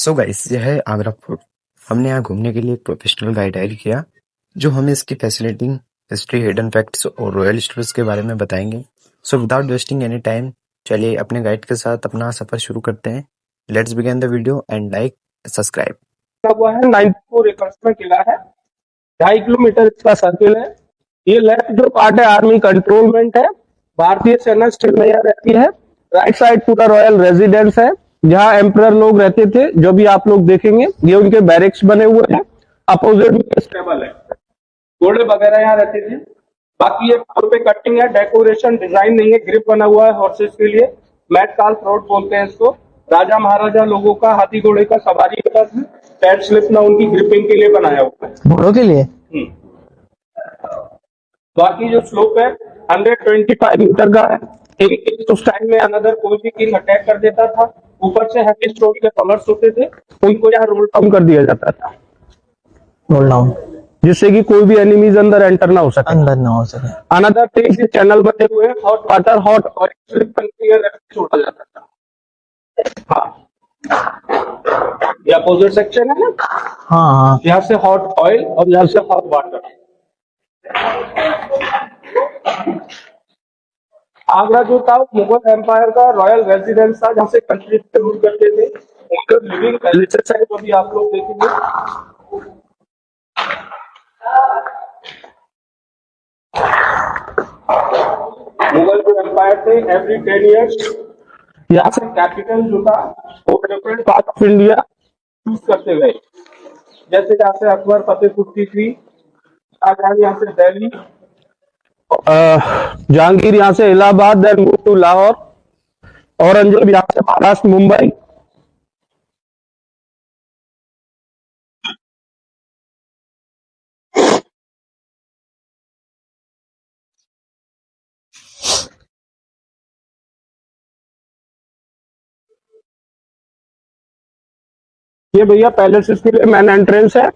So guys, यह है Agra fort. हमने यहाँ घूमने के लिए एक प्रोफेशनल गाइड हायर किया जो हमें इसकी फैसिलिटी, हिस्ट्री, हिडन फैक्ट्स और रॉयल स्टोर्स के बारे में बताएंगे। So without wasting any time, चलिए अपने गाइड के साथ अपना सफर शुरू करते हैं। Let's begin the video and like subscribe. हुआ है 94 एकड़ में किला है। 2.5 किलोमीटर इसका सर्किल है। ये लेफ्ट जो पार्ट है आर्मी कंट्रोलमेंट है, भारतीय सेना स्टिल में यहाँ रहती है। राइट साइड पूरा रॉयल रेजिडेंस है जहाँ एम्परर लोग रहते थे, जो भी आप लोग देखेंगे ये उनके बैरिक्स बने हुए हैं। अपोजिट में स्टेबल है, घोड़े वगैरह यहाँ रहते थे। बाकी ये फ्लोर पे कटिंग है, डेकोरेशन डिजाइन नहीं है, ग्रिप बना हुआ है हॉर्सेस के लिए। मैट काल फ्लोट बोलते हैं इसको। राजा महाराजा लोगों का हाथी घोड़े का सवारी होता था। पैर स्लिप ना उनकी ग्रिपिंग के लिए बनाया हुआ है, घोड़ों के लिए। बाकी जो स्लोप है 125 मीटर का है। उस टाइम में अनदर कोई भी किंग अटैक कर देता था, ऊपर से हैवी स्टोन के कलर्स होते थे, उनको यहाँ रोल डाउन कर दिया जाता था, रोल डाउन, जिससे कि कोई भी एनिमीज अंदर एंटर ना हो सके। अनदर थिंग, चैनल बने हुए हैं, हॉट वाटर, हॉट ऑयल छोड़ा जाता था। हाँ, ये अपोजिट सेक्शन है ना। हाँ, यहाँ से हॉट ऑयल और यहाँ से हॉट वाटर। आगरा जो था मुगल एम्पायर का रॉयल रेजिडेंस था, जहाँ से कंट्री पे रूल करते थे। उनके लिविंग पैलेसेस है, जो भी आप लोग देखेंगे। मुगल जो एम्पायर थे, एवरी 10 ईयर्स यहाँ से कैपिटल जो था वो different part of India choose करते गए। जैसे यहाँ से अकबर फतेहपुर सीकरी, शाहजहां यहाँ से दिल्ली, जहांगीर यहाँ से Allahabad, then move to Lahore, Aurangzeb यहाँ से महाराष्ट्र मुंबई। ये भैया पैलेस के लिए मेन एंट्रेंस है,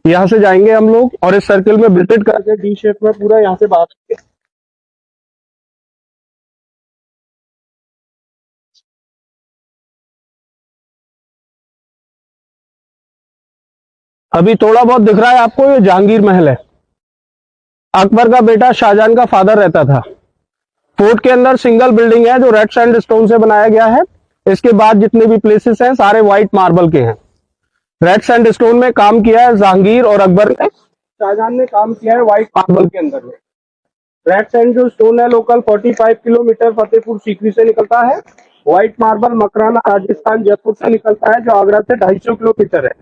यहाँ से जाएंगे हम लोग और इस सर्किल में विजिट करके डी शेप में पूरा यहाँ से बाहर। अभी थोड़ा बहुत दिख रहा है आपको, ये जहांगीर महल है। अकबर का बेटा शाहजहां का फादर रहता था। फोर्ट के अंदर सिंगल बिल्डिंग है जो रेड सैंडस्टोन से बनाया गया है। इसके बाद जितने भी प्लेसेस हैं सारे व्हाइट मार्बल के हैं। रेड सैंडस्टोन में काम किया है जहांगीर और अकबर ने। शाहजहां ने काम किया है व्हाइट मार्बल के अंदर में। रेड सैंड जो स्टोन है लोकल 45 किलोमीटर फतेहपुर सीकरी से निकलता है। व्हाइट मार्बल मकराना राजस्थान जयपुर से निकलता है, जो आगरा से 250 किलोमीटर है।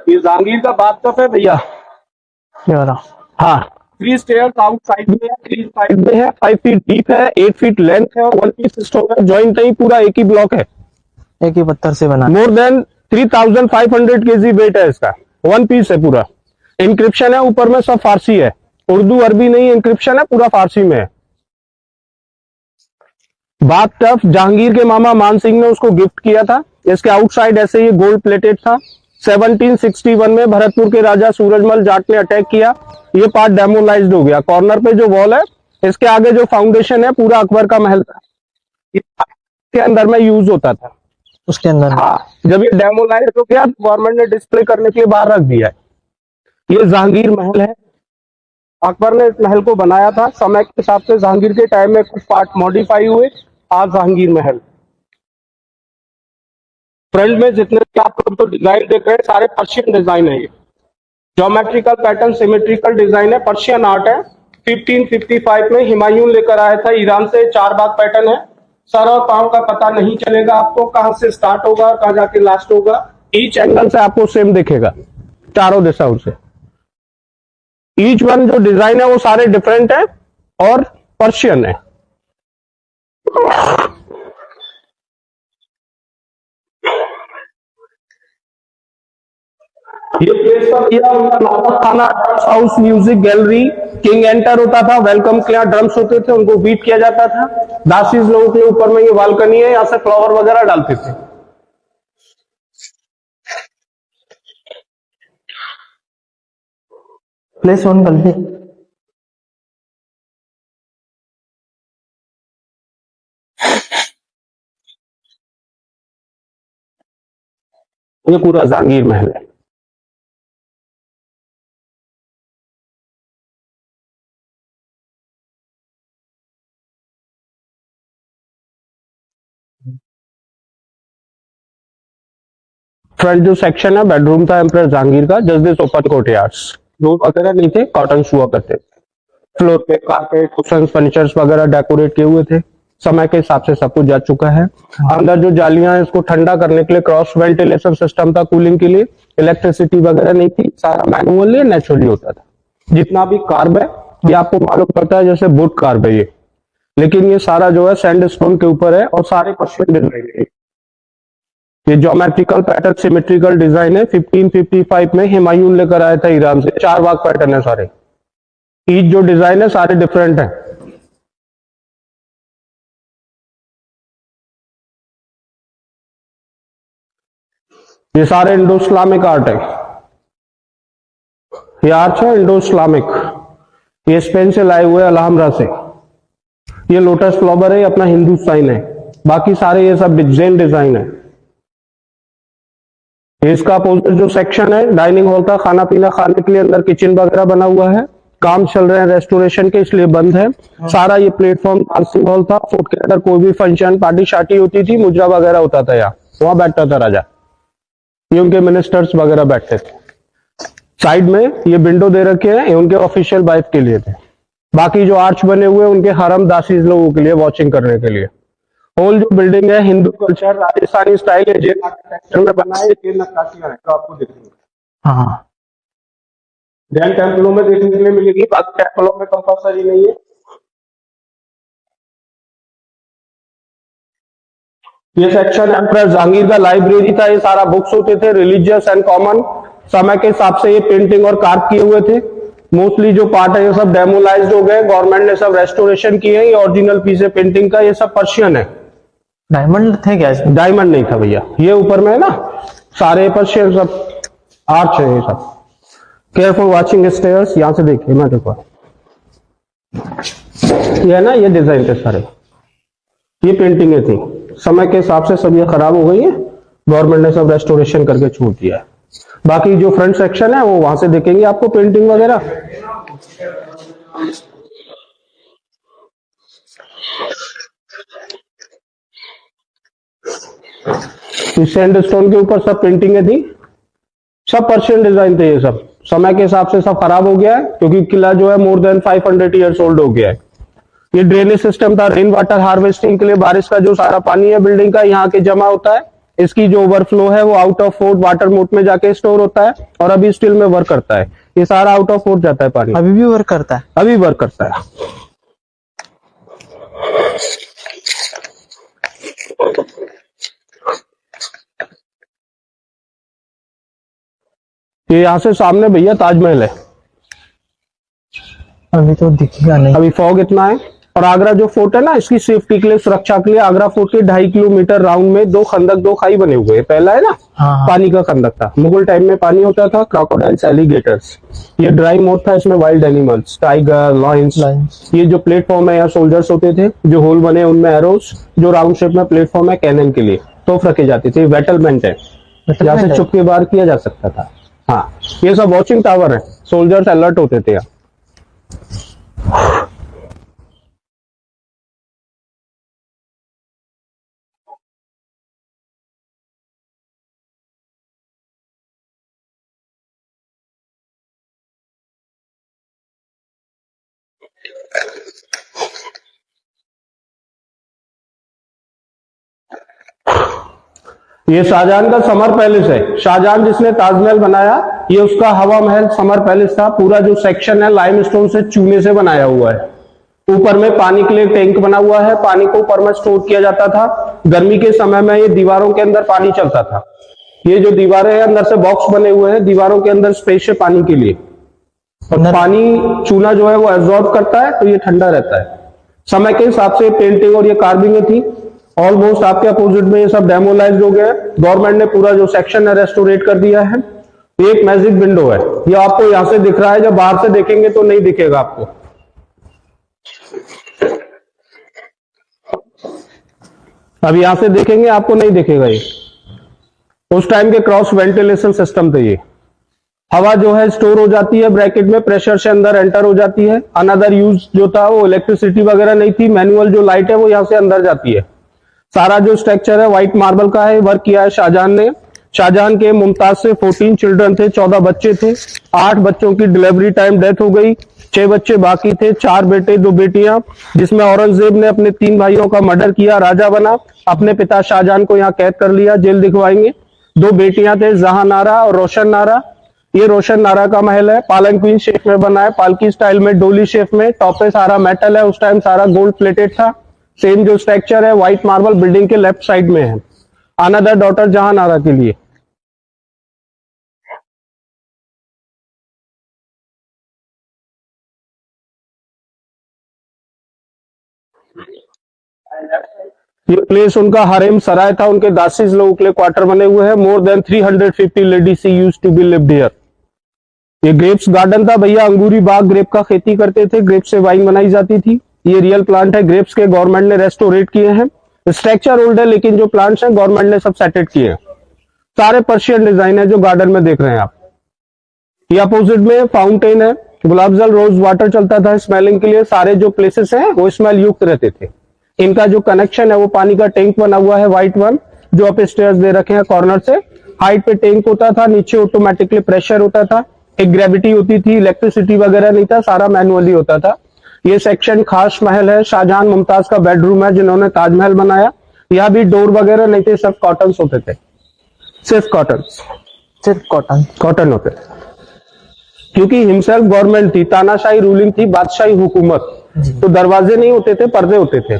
ये जहांगीर का बाथटब है भैया। हाँ, 3 स्टेयर्स आउटसाइड में है, 3 साइड में है, 5 फीट डीप है, 8 फीट लेंथ है और 1 पीस स्टोन है। जॉइंट नहीं, पूरा एक ही ब्लॉक है, एक ही पत्थर से बना। मोर देन 3500 केजी वेट है इसका, 1 पीस है पूरा। इंक्रिप्शन है ऊपर में, सब फारसी है, उर्दू अरबी नहीं, इंक्रिप्शन है पूरा फारसी में है। बाथटब जहांगीर के मामा मान सिंह ने उसको गिफ्ट किया था। इसके आउटसाइड ऐसे ही गोल्ड प्लेटेड था। 1761 में भरतपुर के राजा सूरजमल जाट ने अटैक किया, ये पार्ट डेमोलाइज्ड हो गया। कॉर्नर पे जो वॉल है, इसके आगे जो फाउंडेशन है, पूरा अकबर का महल था, इसके अंदर में यूज होता था। उसके अंदर हाँ, जब ये डेमोलाइज हो गया गवर्नमेंट ने डिस्प्ले करने के लिए बाहर रख दिया है। ये जहांगीर महल है। अकबर ने इस महल को बनाया था, समय के हिसाब से जहांगीर के टाइम में कुछ पार्ट मॉडिफाई हुए, आज जहांगीर महल। फ्रंट में जितने भी आप लोग तो डिजाइन देख रहे हैं सारे पर्शियन डिजाइन है। ये ज्योमेट्रिकल पैटर्न, सिमेट्रिकल डिजाइन है, पर्शियन आर्ट है। 1555 में हुमायूं लेकर आया था ईरान से। 4 भाग पैटर्न है। सर और पांव का पता नहीं चलेगा आपको, कहां से स्टार्ट होगा कहां जाके लास्ट होगा। ईच एंगल से आपको सेम दिखेगा, चारों दिशाओं से। ईच वन जो डिजाइन है वो सारे डिफरेंट है और पर्शियन है। ये प्लेस पर किया उनका नाटक खाना, house, music gallery. King enter होता था, वेलकम के यहाँ ड्रम्स होते थे, उनको बीट किया जाता था। दासीज लोगों के ऊपर में ये बालकनी है, यहाँ से फ्लावर वगैरह डालते थे। प्लेस ऑन कर ली। ये पूरा जहांगीर महल है। फ्रंट जो सेक्शन है बेडरूम था एम्परर जहांगीर का, just this open courtyards, door वगैरह नहीं थे, कॉटन हुआ करते थे। फ्लोर पे कारपेट, कुशन, फर्नीचर्स वगैरह डेकोरेट किए हुए थे। समय के हिसाब से सब कुछ जा चुका है। अंदर जो जालियां हैं इसको ठंडा करने के लिए क्रॉस वेंटिलेशन सिस्टम था, कूलिंग के लिए। इलेक्ट्रिसिटी वगैरह नहीं थी, सारा मैनुअली नेचुरली होता था। जितना भी कार्ब है ये आपको मालूम पड़ता है जैसे वुड कार्ब है ये, लेकिन ये सारा जो है सैंडस्टोन के ऊपर है और सारे पर्शियन डिजाइन है। ये ज्योमेट्रिकल पैटर्न सिमेट्रिकल डिजाइन है। 1555 में हुमायूं लेकर आया था ईरान से। 4 भाग पैटर्न है सारे। ईच जो डिजाइन है सारे डिफरेंट है। ये सारे इंडो इस्लामिक आर्ट है। ये आर्च है इंडो इस्लामिक, ये स्पेन से लाए हुए अलहमरा से। ये लोटस फ्लावर है, अपना हिंदू साइन है। बाकी सारे ये सब जैन डिजाइन है। इसका अपोजिट जो सेक्शन है डाइनिंग हॉल था, खाना पीना खाने के लिए, अंदर किचन वगैरह बना हुआ है। काम चल रहे हैं रेस्टोरेशन के, इसलिए बंद है। सारा ये प्लेटफॉर्म डांसिंग हॉल था। फोर्ट के अंदर कोई भी फंक्शन पार्टी शार्टी होती थी, मुजरा वगैरह होता था, यहाँ वहां बैठता था राजा। ये उनके मिनिस्टर्स वगैरह बैठते थे। साइड में ये विंडो दे रखे हैं, ये उनके ऑफिशियल वाइफ के लिए थे। बाकी जो आर्च बने हुए उनके हरम दासी लोगों के लिए वॉचिंग करने के लिए। होल जो बिल्डिंग है हिंदू कल्चर राजस्थानी स्टाइल है, जैन आर्किटेक्चर में बना है। ये नक्काशियां हैं तो आपको दिखेंगे। हाँ, जैन टेम्पलों में देखने के लिए मिलेगी, बाकी टेम्पलों में कंपल्सरी नहीं है। ये सेक्शन एम्परर जहांगीर का लाइब्रेरी था। ये सारा बुक्स होते थे रिलीजियस एंड कॉमन। समय के हिसाब से ये पेंटिंग और कार्व किए हुए थे। मोस्टली जो पार्ट है ये सब डेमोलाइज्ड हो गए, गवर्नमेंट ने सब रेस्टोरेशन किए हैं। ये ओरिजिनल पीस है पेंटिंग का, ये सब पर्शियन है। डायमंड थे क्या इसमें? डायमंड नहीं था भैया, ये ऊपर में है ना सारे पर्शियन सब आर्च है ये सब। केयरफुल वॉचिंग स्टेयर्स, यहां से देखिए मैं देखो, ये है ना ये डिजाइन थे सारे, ये पेंटिंगें थी। समय के हिसाब से सब ये खराब हो गई है, गवर्नमेंट ने सब रेस्टोरेशन करके छोड़ दिया है। बाकी जो फ्रंट सेक्शन है वो वहां से देखेंगे आपको पेंटिंग वगैरह। इस सैंडस्टोन के ऊपर सब पेंटिंगें थी, सब पर्शियन डिजाइन थे। ये सब समय के हिसाब से सब खराब हो गया है, क्योंकि किला जो है मोर देन 500 ईयर्स ओल्ड हो गया है। ये ड्रेनेज सिस्टम था रेन वाटर हार्वेस्टिंग के लिए। बारिश का जो सारा पानी है बिल्डिंग का यहाँ के जमा होता है। इसकी जो ओवरफ्लो है वो आउट ऑफ फोर्ट वाटर मोट में जाके स्टोर होता है और अभी स्टिल में वर्क करता है। ये सारा आउट ऑफ फोर्ट जाता है पानी, अभी भी वर्क करता है? अभी वर्क करता है। ये यहां से सामने भैया ताजमहल है। अभी तो दिखेगा नहीं, अभी फॉग इतना है। और आगरा जो फोर्ट है ना, इसकी सेफ्टी के लिए, सुरक्षा के लिए आगरा फोर्ट के 2.5 किलोमीटर राउंड में 2 खंदक 2 खाई बने हुए हैं। पहला है ना हाँ। पानी का खंदक था, मुगल टाइम में पानी होता था, क्रोकोडाइल्स एलिगेटर्स। ये ड्राई मोड था, इसमें वाइल्ड एनिमल्स टाइगर लायंस। ये जो प्लेटफॉर्म है यहाँ सोल्जर्स होते थे, जो होल बने उनमें एरोस, जो राउंड शेप में प्लेटफॉर्म है कैनन के लिए तोफ रखे जाते थे। वेटलमेंट है, यहाँ से चुप के बाहर किया जा सकता था। हाँ, ये सब वॉचिंग टावर है, सोल्जर्स अलर्ट होते थे यहाँ। ये शाहजहां का समर पैलेस है। शाहजहां जिसने ताजमहल बनाया, ये उसका हवा महल समर पैलेस था। पूरा जो सेक्शन है लाइमस्टोन से चूने से बनाया हुआ है। ऊपर में पानी के लिए टैंक बना हुआ है, पानी को ऊपर में स्टोर किया जाता था। गर्मी के समय में ये दीवारों के अंदर पानी चलता था। ये जो दीवारें हैं अंदर से बॉक्स बने हुए हैं, दीवारों के अंदर स्पेस है पानी के लिए। और पानी चूना जो है वो एब्जॉर्ब करता है, तो ये ठंडा रहता है। समय के हिसाब से पेंटिंग और ये कार्विंग थी। ऑलमोस्ट आपके अपोजिट में ये सब डेमोलाइज हो गया है। गवर्नमेंट ने पूरा जो सेक्शन है रेस्टोरेट कर दिया है। ये एक मैजिक विंडो है, ये आपको यहां से दिख रहा है, जब बाहर से देखेंगे तो नहीं दिखेगा आपको। अब यहां से देखेंगे आपको नहीं दिखेगा ये। उस टाइम के क्रॉस वेंटिलेशन सिस्टम थे ये। हवा जो है स्टोर हो जाती है ब्रैकेट में, प्रेशर से अंदर एंटर हो जाती है। अनदर यूज जो था वो इलेक्ट्रिसिटी वगैरह नहीं थी, मैनुअल जो लाइट है वो यहां से अंदर जाती है। सारा जो स्ट्रक्चर है व्हाइट मार्बल का है, वर्क किया है शाहजहां ने। शाहजहां के मुमताज से 14 चिल्ड्रन थे, 14 बच्चे थे। 8 बच्चों की डिलीवरी टाइम डेथ हो गई, 6 बच्चे बाकी थे, 4 बेटे 2 बेटियां, जिसमें औरंगजेब ने अपने 3 भाइयों का मर्डर किया, राजा बना, अपने पिता शाहजहां को यहाँ कैद कर लिया, जेल दिखवाएंगे। 2 बेटियां थे, जहां नारा और रोशन नारा। ये रोशन नारा का महल है, पालनक्वीन शेप में बना है, पालकी स्टाइल में, डोली शेप में। टॉप पे सारा मेटल है, उस टाइम सारा गोल्ड प्लेटेड था। सेम जो स्ट्रक्चर है व्हाइट मार्बल बिल्डिंग के लेफ्ट साइड में है। अनदर डॉटर जहां नारा के लिए। ये प्लेस उनका हरेम सराय था, उनके दासीज लोगों के लिए क्वार्टर बने हुए हैं। More than 350 ladies used to be lived here. ये ग्रेप्स गार्डन था भैया, अंगूरी बाग, ग्रेप का खेती करते थे, ग्रेप से वाइन बनाई जाती थी। ये रियल प्लांट है, ग्रेप्स के गवर्नमेंट ने रेस्टोरेट किए हैं। स्ट्रक्चर ओल्ड है लेकिन जो प्लांट्स हैं गवर्नमेंट ने सब सेटेड किए हैं। सारे पर्शियन डिजाइन है जो गार्डन में देख रहे हैं आप। ये अपोजिट में फाउंटेन है, गुलाब जल रोज वाटर चलता था स्मेलिंग के लिए। सारे जो प्लेसेस हैं वो स्मेल युक्त रहते थे। इनका जो कनेक्शन है वो पानी का टैंक बना हुआ है व्हाइट वन, जो अप स्टेयर्स दे रखे हैं कॉर्नर से। हाइट पे टैंक होता था, नीचे ऑटोमेटिकली प्रेशर होता था, एक ग्रेविटी होती थी, इलेक्ट्रिसिटी वगैरह नहीं था, सारा मैनुअली होता था। ये सेक्शन खास महल है, शाहजहां मुमताज का बेडरूम है जिन्होंने ताजमहल बनाया। यहाँ भी डोर वगैरह नहीं थे, सब कॉटन होते थे, सिर्फ कॉटन, सिर्फ कॉटन। कॉटन होते थे। क्योंकि हिमसेल्फ गवर्नमेंट थी, तानाशाही रूलिंग थी, बादशाही हुकूमत, तो दरवाजे नहीं होते थे, पर्दे होते थे।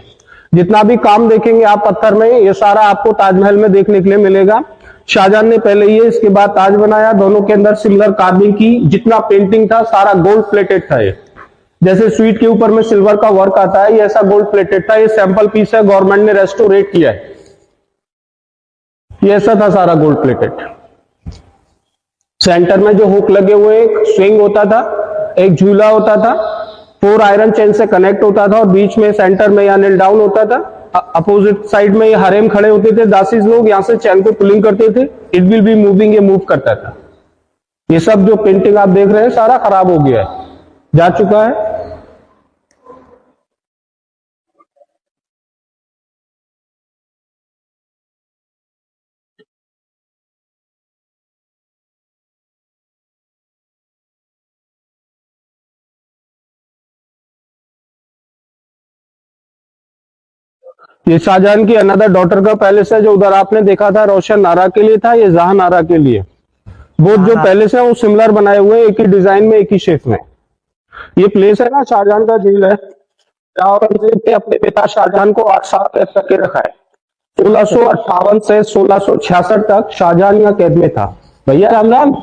जितना भी काम देखेंगे आप पत्थर में, ये सारा आपको ताजमहल में देखने के लिए मिलेगा। शाहजहां ने पहले ये, इसके बाद ताज बनाया। दोनों के अंदर सिमिलर कार्विंग की, जितना पेंटिंग था सारा गोल्ड प्लेटेड था। ये जैसे स्वीट के ऊपर में सिल्वर का वर्क आता है, ये ऐसा गोल्ड प्लेटेड था। ये सैंपल पीस है, गवर्नमेंट ने रेस्टोरेट किया है। ये ऐसा था सारा गोल्ड प्लेटेड। सेंटर में जो हुक लगे हुए, एक स्विंग होता था, एक झूला होता था, 4 आयरन चेन से कनेक्ट होता था, और बीच में सेंटर में या नील डाउन होता था। अपोजिट साइड में ये हरेम खड़े होते थे, दासीज लोग यहां से चैन को पुलिंग करते थे। इट विल बी मूविंग, ये मूव करता था। ये सब जो पेंटिंग आप देख रहे हैं सारा खराब हो गया है, जा चुका है। ये शाहजहां की अनदर डॉटर का पैलेस है, जो उधर आपने देखा था रोशन नारा के लिए था, ये जहां नारा के लिए। बोथ जो पैलेस है वो सिमिलर बनाए हुए, एक ही डिजाइन में, एक ही शेप में। ये प्लेस है ना शाहजहां का जेल है, औरंगजेब ने अपने पिता शाहजहां को 8 साल कैद करके रखा है। 1658 से 1666 तक शाहजहां यहाँ कैद में था। भैया राम राम।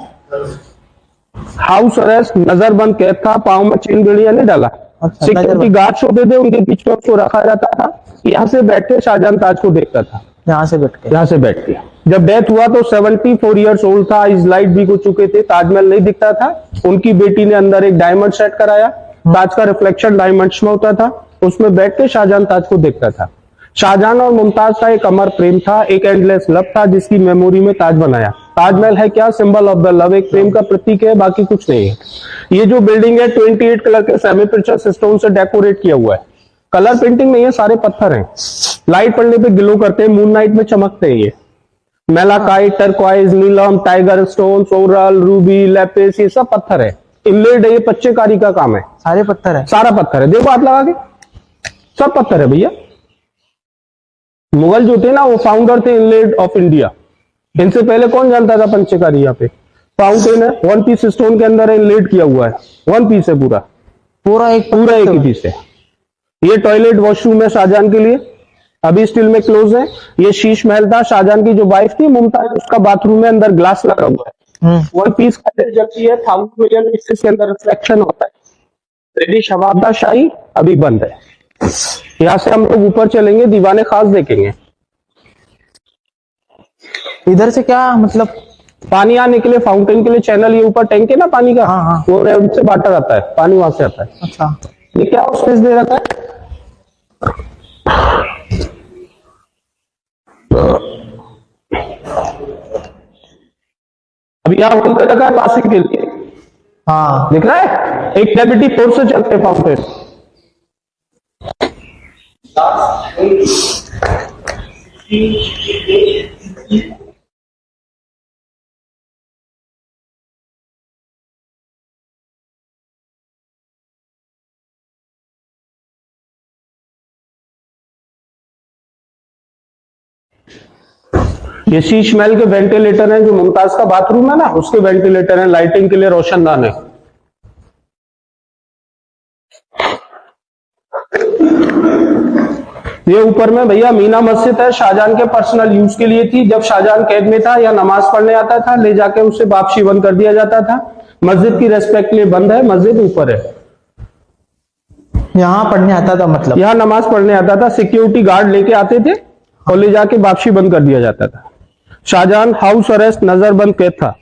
हाउस अरेस्ट, नजरबंद कैद था, पांव में चेन बेड़िया नहीं डाला। सिक्योरिटी गार्ड्स होते थे, उनके बीच में उसको रखा जाता था। यहाँ से बैठ के शाहजहां ताज को देखता था, यहाँ से बैठ के। यहाँ से बैठ के। जब डेथ हुआ तो 74 इयर्स ओल्ड था, इस लाइट भी हो चुके थे, ताजमहल नहीं दिखता था। उनकी बेटी ने अंदर एक डायमंड सेट कराया, ताज का रिफ्लेक्शन डायमंड्स में होता था, उसमें बैठ के शाहजहां ताज को देखता था। शाहजहां और मुमताज का एक अमर प्रेम था, एक एंडलेस लव था, जिसकी मेमोरी में ताज बनाया। ताजमहल है क्या? सिंबल ऑफ द लव, एक प्रेम का प्रतीक है, बाकी कुछ नहीं है। ये जो बिल्डिंग है 28 कलर के सेमी प्रीशियस स्टोन से डेकोरेट किया हुआ है। कलर पेंटिंग नहीं है, सारे पत्थर हैं। लाइट पड़ने पे ग्लो करते हैं, मून नाइट में चमकते हैं। ये मेलाकाइट, टर्क्वाइज, नीलम, टाइगर स्टोन, सोरल, रूबी, लेपिस, ये सब पत्थर है। इनलेड है, ये पच्चेकारी का काम है। सारे पत्थर है, सारा पत्थर है, देखो हाथ लगा के, सब पत्थर है भैया। मुगल जो थे ना वो फाउंडर थे इनलेड ऑफ इंडिया। इनसे पहले कौन जानता था पंचकारी? यहाँ पे फाउंटेन है, 1 पीस स्टोन के अंदर इनलेड किया हुआ है, 1 पीस है पूरा, पूरा एक ही पीस है। ये टॉयलेट वॉशरूम है शाहजहां के लिए, अभी स्टिल में क्लोज है। ये शीश महल था, शाहजहां की जो वाइफ थी मुमताज, उसका बाथरूम में अंदर ग्लास लगा हुआ है। 1 पीस का जबकि है 1000 मिलियन पीसेस के अंदर रिफ्लेक्शन होता है। ब्रिटिश हवाबदा शाही अभी बंद है। यहाँ से हम लोग ऊपर चलेंगे, दीवाने खास देखेंगे। इधर से क्या मतलब पानी आने के लिए फाउंटेन के लिए चैनल, ये ऊपर टैंक है ना पानी का, हाँ, हाँ। वो रेड से वाटर आता है, पानी वहां से आता है। अच्छा, ये क्या स्पेस दे रखा है? अब यहाँ होल कर रखा है पासिंग के लिए, हाँ। दिख रहा है? एक ग्रेविटी फोर्स से चलते हैं फाउंटेन। ये शीश महल के वेंटिलेटर हैं, जो मुमताज का बाथरूम है ना, उसके वेंटिलेटर हैं, लाइटिंग के लिए रोशनदान है। ये ऊपर में भैया मीना मस्जिद है, शाहजहां के पर्सनल यूज के लिए थी। जब शाहजहां कैद में था या नमाज पढ़ने आता था, ले जाके उससे वापसी बंद कर दिया जाता था। मस्जिद की रेस्पेक्ट के लिए बंद है, मस्जिद ऊपर है। यहाँ पढ़ने आता था मतलब? यहाँ नमाज पढ़ने आता था, सिक्योरिटी गार्ड लेके आते थे और ले जाके वापसी बंद कर दिया जाता था। शाहजहां हाउस अरेस्ट नजरबंद कैद था।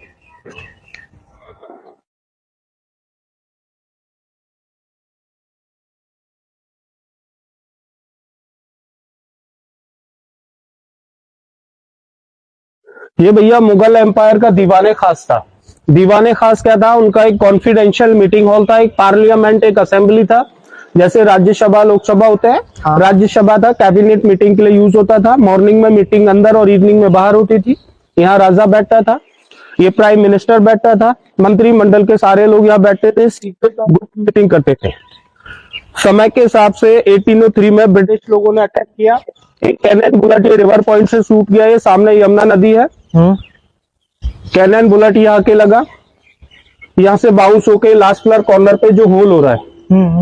ये भैया मुगल एम्पायर का दीवाने खास था। दीवाने खास क्या था? उनका एक कॉन्फिडेंशियल मीटिंग हॉल था, एक पार्लियामेंट, एक असेंबली था। जैसे राज्यसभा लोकसभा होते हैं, हाँ। राज्यसभा था, कैबिनेट मीटिंग के लिए यूज होता था। मॉर्निंग में मीटिंग अंदर और इवनिंग में बाहर होती थी। यहाँ राजा बैठता था, ये प्राइम मिनिस्टर बैठता था, मंत्रिमंडल के सारे लोग यहाँ बैठते थे, ग्रुप मीटिंग करते थे। समय के हिसाब से 1803 में ब्रिटिश लोगों ने अटैक किया। एक कैनन बुलेट ये रिवर पॉइंट से शूट किया। ये सामने यमुना नदी है, कैनन बुलेट यहाँ आके लगा, यहाँ से बाउंस होके लास्ट फ्लोर कॉर्नर पे जो होल हो रहा है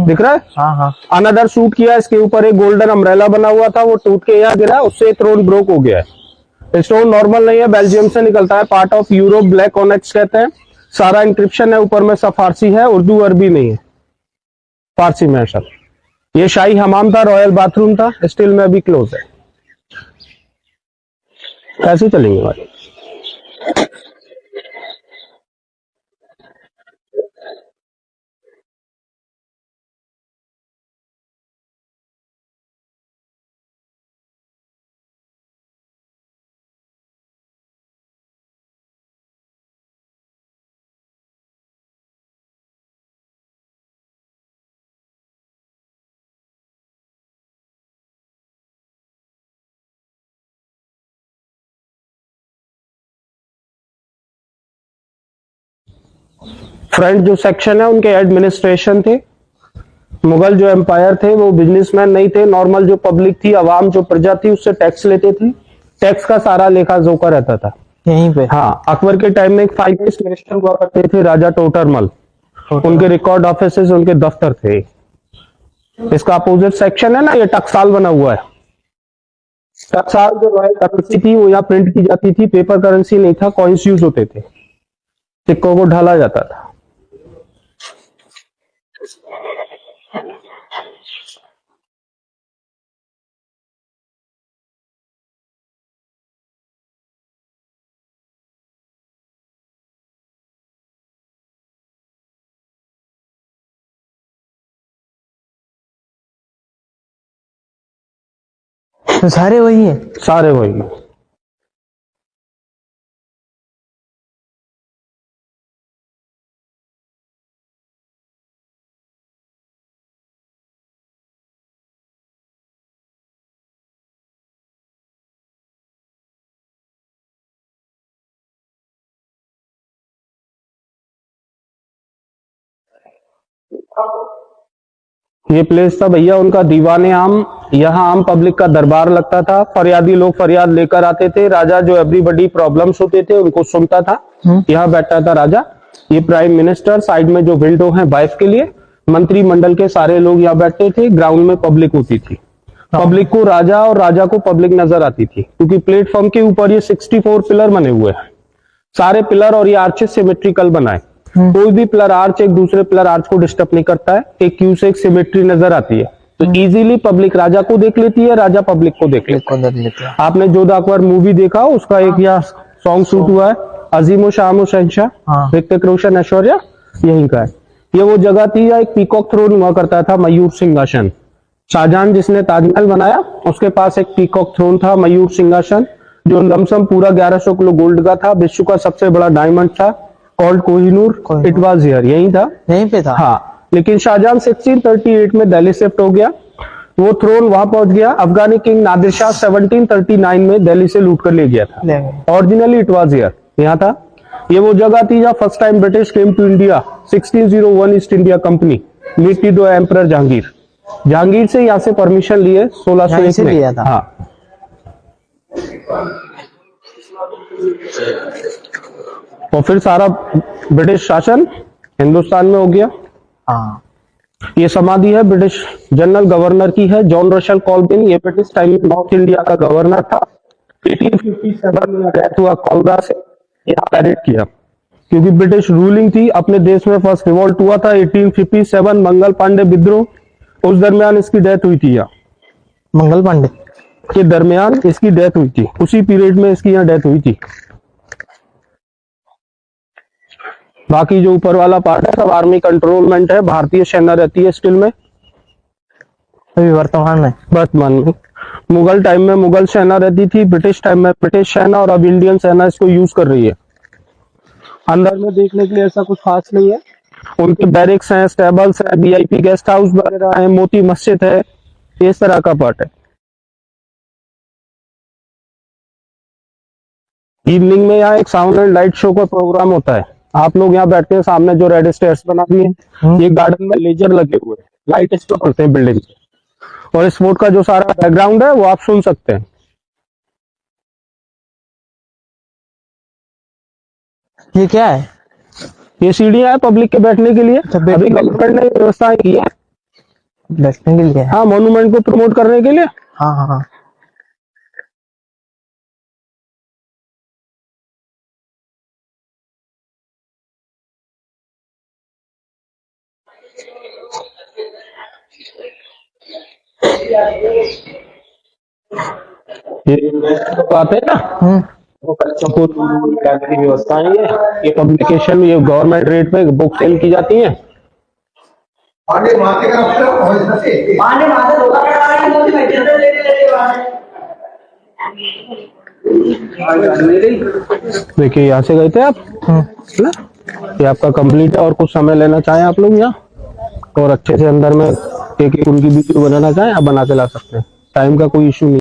दिख रहा है? हाँ, हाँ। अनदर शूट किया, इसके ऊपर एक गोल्डन अम्ब्रेला बना हुआ था, वो टूट के यहाँ गिरा, उससे थ्रोन ब्रोक हो गया है। स्टोन नॉर्मल नहीं है, बेल्जियम से निकलता है, part of Europe, black onyx कहते हैं। सारा इंक्रिप्शन है, ऊपर में सब फारसी है, उर्दू अरबी नहीं है, फारसी में है सब। ये शाही हमाम था, रॉयल बाथरूम था, स्टिल में अभी क्लोज है। कैसे चलेंगे भाई? फ्रंट जो सेक्शन है उनके एडमिनिस्ट्रेशन थे। मुगल जो एम्पायर थे वो बिजनेसमैन नहीं थे, नॉर्मल जो पब्लिक थी, अवाम जो प्रजा थी, उससे टैक्स लेते थे। टैक्स का सारा लेखा जोखा रहता था यहीं पे। हाँ, अकबर के टाइम में एक 5 मिनिस्टर हुआ करते थे, राजा टोटरमल। उनके रिकॉर्ड ऑफिसेस, उनके दफ्तर थे। इसका अपोजिट सेक्शन है ना, ये टकसाल बना हुआ है। टकसाल जो रॉयल करेंसी थी वो यहाँ प्रिंट की जाती थी, पेपर करेंसी नहीं था, कॉइन्स यूज होते थे, सिक्कों को ढाला जाता था। तो सारे वही है? सारे वही। ये प्लेस था भैया उनका दीवाने आम। यहाँ आम पब्लिक का दरबार लगता था, फरियादी लोग फरियाद लेकर आते थे। राजा जो एवरीबडी प्रॉब्लम्स होते थे उनको सुनता था। यहाँ बैठता था राजा। ये प्राइम मिनिस्टर, साइड में जो विंडो है वाइफ के लिए, मंत्रिमंडल के सारे लोग यहाँ बैठते थे। ग्राउंड में पब्लिक होती थी। पब्लिक को राजा और राजा को पब्लिक नजर आती थी, क्योंकि प्लेटफॉर्म के ऊपर ये 64 पिलर बने हुए हैं। सारे पिलर और ये आर्चेस सिमेट्रिकल बनाए। कोई भी पिलर आर्च एक दूसरे पिलर आर्च को डिस्टर्ब नहीं करता है। एक क्यू से एक सिमेट्री नजर आती है, तो इजीली पब्लिक राजा को देख लेती है, राजा पब्लिक को देख लेता है। आपने जोधा अकबर मूवी देखा, उसका एक यहाँ सॉन्ग शूट हुआ है, अजीमो शामो शहंशाह, हाँ। ऋतिक रोशन, ऐश्वर्या, यहीं का है। ये वो जगह थी या एक पीकॉक थ्रोन हुआ करता था, मयूर सिंहासन। शाहजहां जिसने ताजमहल बनाया उसके पास एक पीकॉक थ्रोन था, मयूर सिंहासन, जो लमसम पूरा 1100 किलो गोल्ड का था, विश्व का सबसे बड़ा डायमंड था, called Kohinoor. It was here, यहीं था। यहीं पे था। हाँ, लेकिन शाहजहां 1638 में दिल्ली शिफ्ट हो गया, वो थ्रोन वहां पहुंच गया। अफगानी किंग नादिर शाह 1739 में दिल्ली से लूट कर ले गया था। ले गए। ओरिजिनली इट वाज हियर, यहाँ था। ये वो जगह थी जहाँ first time British came to India. 1601 East India Company meet the emperor Jahangir. Jahangir से यहाँ से परमिशन लिए 1601 से में। लिया था। हाँ, और फिर सारा ब्रिटिश शासन हिंदुस्तान में हो गया। हाँ। ये समाधि है ब्रिटिश जनरल गवर्नर की है, जॉन रशल कॉल्बिन। ये ब्रिटिश टाइम में नॉर्थ इंडिया का गवर्नर था। 1857 में डेथ हुआ कॉलरा से, यहाँ पैरेड किया क्योंकि ब्रिटिश रूलिंग थी। अपने देश में फर्स्ट रिवॉल्ट हुआ था 1857, मंगल पांडे विद्रोह, उस दरमियान इसकी डेथ हुई थी। यहाँ मंगल पांडे के दरमियान इसकी डेथ हुई थी, उसी पीरियड में इसकी यहाँ डेथ हुई थी। बाकी जो ऊपर वाला पार्ट है सब आर्मी कंट्रोलमेंट है, भारतीय सेना रहती है स्टिल में, अभी वर्तमान में। वर्तमान में। मुगल टाइम में मुगल सेना रहती थी, ब्रिटिश टाइम में ब्रिटिश सेना, और अब इंडियन सेना इसको यूज कर रही है। अंदर में देखने के लिए ऐसा कुछ खास नहीं है। उनके बैरिक्स हैं, स्टेबल्स हैं, वीआईपी गेस्ट हाउस वगैरह है, मोती मस्जिद है, इस तरह का पार्ट है। इवनिंग में यहाँ एक साउंड एंड लाइट शो का प्रोग्राम होता है। आप लोग यहाँ बैठते हैं, सामने जो रेड स्टेयर्स बना दिए हैं, ये गार्डन में लेजर लगे हुए हैं, लाइट शो करते हैं बिल्डिंग पे, और स्पोर्ट का जो सारा बैकग्राउंड है वो आप सुन सकते हैं। ये क्या है? ये सीढ़ियां है पब्लिक के बैठने के लिए। अच्छा, अभी गवर्नमेंट ने व्यवस्थाएं की है, बैठने के लिए है। हाँ, मॉन्यूमेंट को प्रमोट करने के लिए। हाँ हाँ हाँ। ये तो आते हैं ना, वो बच्चों को की व्यवस्थाएं है। ये पब्लिकेशन, ये गवर्नमेंट रेट पे बुक सेल की जाती है। देखिए, यहाँ से गए थे आप, है ना? ये आपका कंप्लीट है, और कुछ समय लेना चाहें आप लोग यहाँ और अच्छे से अंदर में एक उनकी वीडियो बनाना चाहें, आप बना के ला सकते हैं, टाइम का कोई इशू नहीं।